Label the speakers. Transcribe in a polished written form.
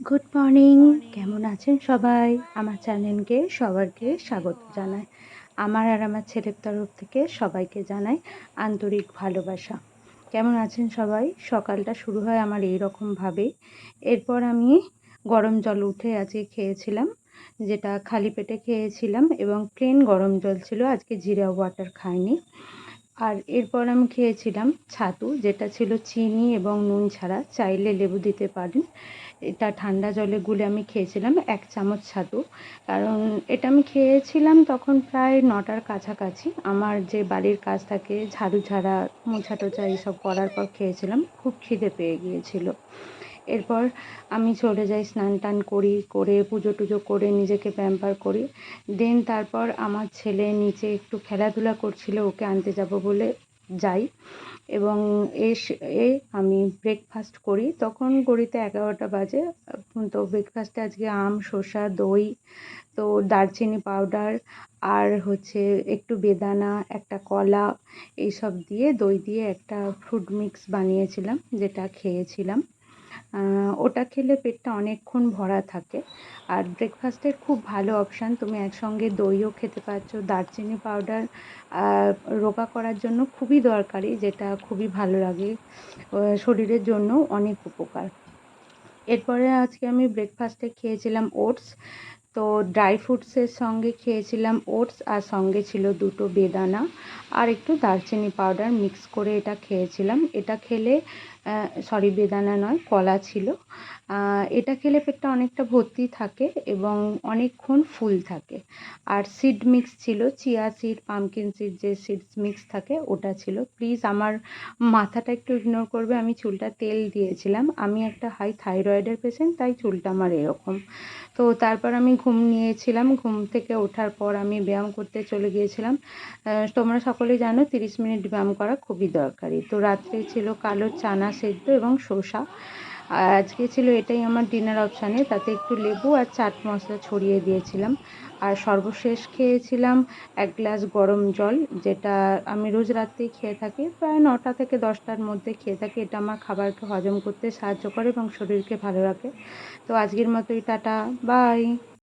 Speaker 1: Good morning. কেমন আছেন সবাই? আমার চ্যানেলকে সবাইকে স্বাগত জানাই। আমার আর আমার ছেলের তরফ থেকে সবাইকে জানাই আন্তরিক ভালোবাসা। কেমন আছেন সবাই? সকালটা শুরু হয় আমার এইরকমভাবে। এরপর আমি গরম জল উঠে আজকে খেয়েছিলাম, যেটা খালি পেটে খেয়েছিলাম এবং প্লেন গরম জল ছিল, আজকে জিরা ওয়াটার খাইনি। আর এরপর আমি খেয়েছিলাম ছাতু, যেটা ছিল চিনি এবং নুন ছাড়া, চাইলে লেবু দিতে পারেন। এটা ঠান্ডা জলে গুলে আমি খেয়েছিলাম 1 চামচ ছাতু। কারণ এটা আমি খেয়েছিলাম তখন প্রায় 9টার কাছাকাছি। আমার যে বাড়ির কাজ থাকে, ঝাড়ু ঝাড়া, মোছা টোছা এইসব করার পর খেয়েছিলাম। খুব খিদে পেয়ে গিয়েছিল। এরপর আমি চলে যাই, স্নান টান করি, করে পুজো টুজো করে নিজেকে প্যাম্পার করি। দেন তারপর আমার ছেলে নিচে একটু খেলাধুলা করছিল, ওকে আনতে যাব বলে যাই এবং আমি ব্রেকফাস্ট করি। তখন ঘড়িতে 11টা বাজে। তো ব্রেকফাস্টে আজকে আম, শসা, দই, তো দারচিনি পাউডার আর হচ্ছে একটু বেদানা, একটা কলা, এইসব দিয়ে দই দিয়ে একটা ফ্রুট মিক্স বানিয়েছিলাম, যেটা খেয়েছিলাম। ওটা খেলে পেটটা অনেকক্ষণ ভরা থাকে। আর ব্রেকফাস্টের খুব ভালো অপশান, তুমি একসঙ্গে দইও খেতে পারছো। দারচিনি পাউডার রোগা করার জন্য খুবই দরকারি, যেটা খুবই ভালো লাগে, শরীরের জন্য অনেক উপকার। এরপরে আজকে আমি ব্রেকফাস্টে খেয়েছিলাম ওটস। তো ড্রাই ফ্রুটসের সঙ্গে খেয়েছিলাম ওটস, আর সঙ্গে ছিল 2টো বেদানা আর একটু দারচিনি পাউডার মিক্স করে এটা খেয়েছিলাম। এটা খেলে বেদানা নয়, কলা ছিল। এটা খেলে পেটটা অনেকটা ভর্তি থাকে এবং অনেকক্ষণ ফুল থাকে। আর সিড মিক্স ছিল, চিয়া সিড, পামকিন সিড, যে সিডস মিক্স থাকে ওটা ছিল। প্লিজ আমার মাথাটা একটু ইগনোর করবে, আমি চুলটা তেল দিয়েছিলাম। আমি একটা হাই থাইরয়েডের পেশেন্ট, তাই চুলটা আমার এরকম। তো তারপর আমি ঘুম নিয়েছিলাম। ঘুম থেকে ওঠার পর আমি ব্যায়াম করতে চলে গিয়েছিলাম। তোমরা সকলেই জানো 30 মিনিট ব্যায়াম করা খুবই দরকারি। তো রাত্রে ছিল কালো চানা সেদ্ধ এবং শসা। আর আজকে ছিল এটাই আমার ডিনার অপশানে, তাতে একটু লেবু আর চাট মশলা ছড়িয়ে দিয়েছিলাম। আর সর্বশেষ খেয়েছিলাম 1 গ্লাস গরম জল, যেটা আমি রোজ রাত্রেই খেয়ে থাকি, প্রায় 9টা থেকে 10টার মধ্যে খেয়ে থাকি। এটা আমার খাবারকে হজম করতে সাহায্য করে এবং শরীরকে ভালো রাখে। তো আজকের মতোই টাটা, বাই।